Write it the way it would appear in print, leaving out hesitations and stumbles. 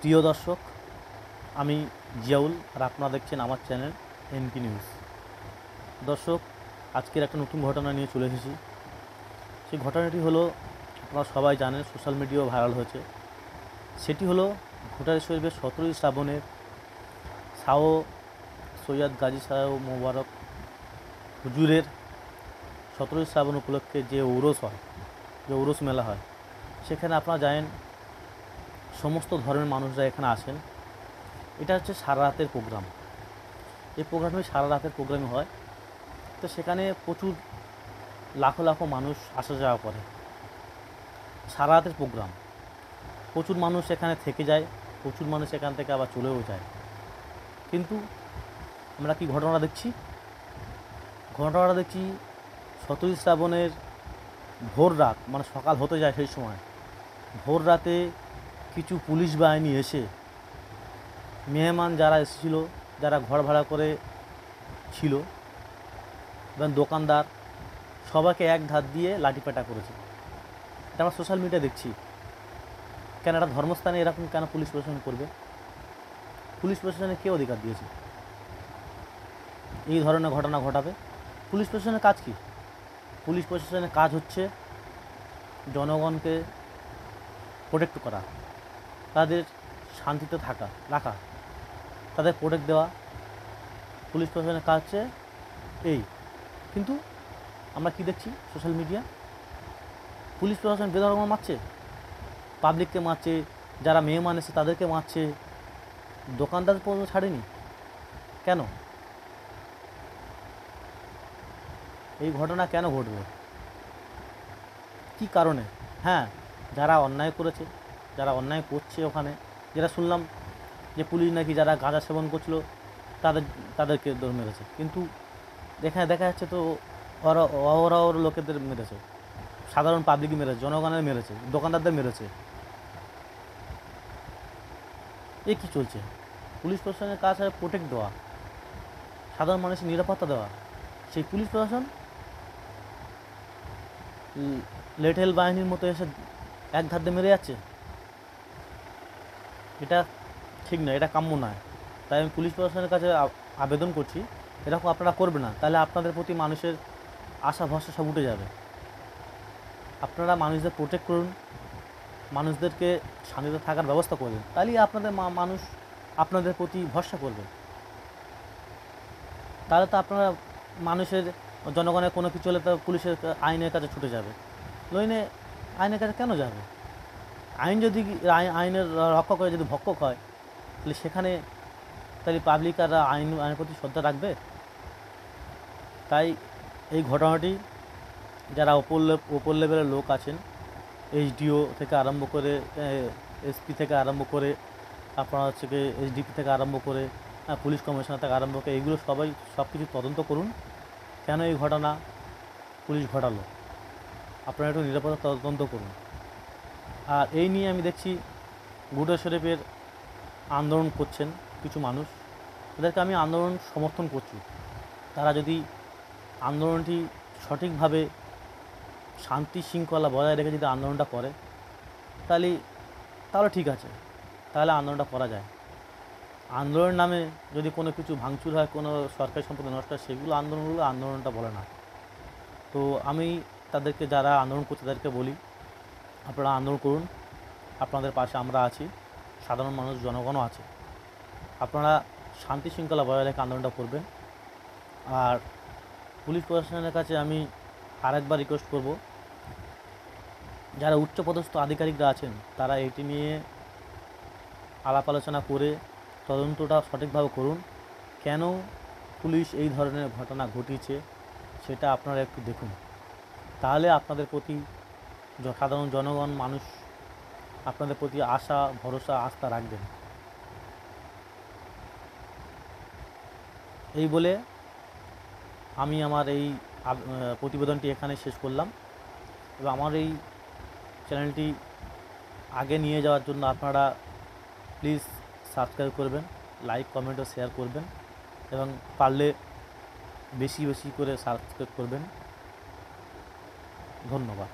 প্রিয় দর্শক, আমি জিয়াউল আর আপনারা দেখছেন আমার চ্যানেল এনপি নিউজ। দর্শক, আজকের একটা নতুন ঘটনা নিয়ে চলে এসেছি। সেই ঘটনাটি হলো, আপনারা সবাই জানেন, সোশ্যাল মিডিয়াও ভাইরাল হয়েছে। সেটি হলো ভোটার শরীফের 17ই শ্রাবণের শাহ সৈয়দ গাজী শাহ মোবারক হুজুরের 17ই শ্রাবণ উপলক্ষে যে ঔরস হয়, যে ঔরস মেলা হয়, সেখানে আপনারা জানেন সমস্ত ধর্মের মানুষরা এখানে আসেন। এটা হচ্ছে সারা রাতের প্রোগ্রাম। এই প্রোগ্রামে সারা রাতের প্রোগ্রাম হয়। তো সেখানে প্রচুর লাখো লাখো মানুষ আসা যাওয়া করে। সারা রাতের প্রোগ্রাম, প্রচুর মানুষ এখানে থেকে যায়, প্রচুর মানুষ এখান থেকে আবার চলেও যায়। কিন্তু আমরা কি ঘটনা দেখছি? 17ই শ্রাবণের ভোর রাত, মানে সকাল হতে যায়, সেই সময় ভোর রাতে কিছু পুলিশ বাহিনী এসে মেহমান যারা এসেছিলো, যারা ঘর ভাড়া করে ছিল এবং দোকানদার, সবাইকে এক ধার দিয়ে লাঠিপেটা করেছে। এটা আমরা সোশ্যাল মিডিয়ায় দেখছি। কেন একটা ধর্মস্থানে এরকম কেন পুলিশ প্রশাসন করবে? পুলিশ প্রশাসনে কে অধিকার দিয়েছে এই ধরনের ঘটনা ঘটাবে? পুলিশ প্রশাসনের কাজ কি? পুলিশ প্রশাসনের কাজ হচ্ছে জনগণকে প্রোটেক্ট করা, তাদের শান্তিতে রাখা, তাদের প্রোটেক্ট দেওয়া। পুলিশ প্রশাসনের কাজ হচ্ছে এই। কিন্তু আমরা কি দেখছি সোশ্যাল মিডিয়া? পুলিশ প্রশাসন বেধর্ম মারছে, পাবলিককে মারছে, যারা মেহমান এসে তাদেরকে মারছে, দোকানদার পর্যন্ত ছাড়েনি। কেন এই ঘটনা কেন ঘটবে? কি কারণে? হ্যাঁ, যারা অন্যায় করেছে, যারা অন্যায় করছে, ওখানে যেটা শুনলাম যে পুলিশ নাকি যারা গাঁজা সেবন করছিল তাদেরকে ধরে মেরেছে। কিন্তু দেখা যাচ্ছে তো ওরা লোকেদের মেরেছে, সাধারণ পাবলিকই মেরেছে, জনগণের মেরেছে, দোকানদারদের মেরেছে। এ কি চলছে? পুলিশ প্রশাসনের কাজ হয় প্রোটেক্ট দেওয়া, সাধারণ মানুষের নিরাপত্তা দেওয়া। সেই পুলিশ প্রশাসন লেটেল বাহিনীর মতো এসে এক ধার দিয়ে মেরে যাচ্ছে। এটা ঠিক নয়, এটা কাম্য নয়। তাই আমি পুলিশ প্রশাসনের কাছে আবেদন করছি, এরকম আপনারা করবে না। তাহলে আপনাদের প্রতি মানুষের আশা ভরসা সব উঠে যাবে। আপনারা মানুষদের প্রোটেক্ট করুন, মানুষদেরকে শান্তিতে থাকার ব্যবস্থা করবেন, তাহলেই আপনাদের মানুষ আপনাদের প্রতি ভরসা করবে। তাহলে তো আপনারা মানুষের, জনগণের কোনো কিছু হলে তো পুলিশের আইনের কাছে ছুটে যাবে। নইলে আইনের কাছে কেন যাবে? আইন যদি আইনের রক্ষক হয়ে যদি ভক্ষক হয়, তাহলে সেখানে পাবলিক আর আইনের প্রতি শ্রদ্ধা রাখবে? তাই এই ঘটনাটি যারা ওপর লেভেলের লোক আছেন, এইচডিও থেকে আরম্ভ করে, এসপি থেকে আরম্ভ করে, আপনার হচ্ছে কি এসডিপি থেকে আরম্ভ করে, পুলিশ কমিশনার থেকে আরম্ভ করে, এইগুলো সব কিছু তদন্ত করুন। কেন এই ঘটনা পুলিশ ঘটালো, আপনারা একটু নিরাপত্তা তদন্ত করুন। আর এই নিয়ে আমি দেখছি ভোটার শরীফের আন্দোলন করছেন কিছু মানুষ, তাদেরকে আমি আন্দোলন সমর্থন করছি। তারা যদি আন্দোলনটি সঠিকভাবে শান্তি শৃঙ্খলা বজায় রেখে যদি আন্দোলনটা করে, তাহলে ঠিক আছে, তাহলে আন্দোলনটা করা যায়। আন্দোলনের নামে যদি কোনো কিছু ভাঙচুর হয়, কোনো সরকারি সম্পত্তি নষ্ট হয়, সেগুলো আন্দোলনটা বলে না। তো আমি তাদেরকে, যারা আন্দোলন করছে, তাদেরকে বলি, আপনারা আন্দোলন করুন, আপনাদের পাশে আমরা আছি, সাধারণ মানুষ, জনগণও আছে। আপনারা শান্তি শৃঙ্খলা বজায় রেখে আন্দোলনটা করবেন। আর পুলিশ প্রশাসনের কাছে আমি আরেকবার রিকোয়েস্ট করব, যারা উচ্চপদস্থ আধিকারিকরা আছেন, তারা এটি নিয়ে আলাপ আলোচনা করে তদন্তটা সঠিকভাবে করুন। কেন পুলিশ এই ধরনের ঘটনা ঘটিয়েছে সেটা আপনারা একটু দেখুন। তাহলে আপনাদের প্রতি সাধারণ জনগণ, মানুষ আপনাদের প্রতি আশা ভরসা আস্থা রাখবেন। এই বলে আমি আমার এই প্রতিবেদনটি এখানে শেষ করলাম। এবং আমার এই চ্যানেলটি আগে নিয়ে যাওয়ার জন্য আপনারা প্লিজ সাবস্ক্রাইব করবেন, লাইক, কমেন্ট ও শেয়ার করবেন, এবং পারলে বেশি বেশি করে সাবস্ক্রাইব করবেন। ধন্যবাদ।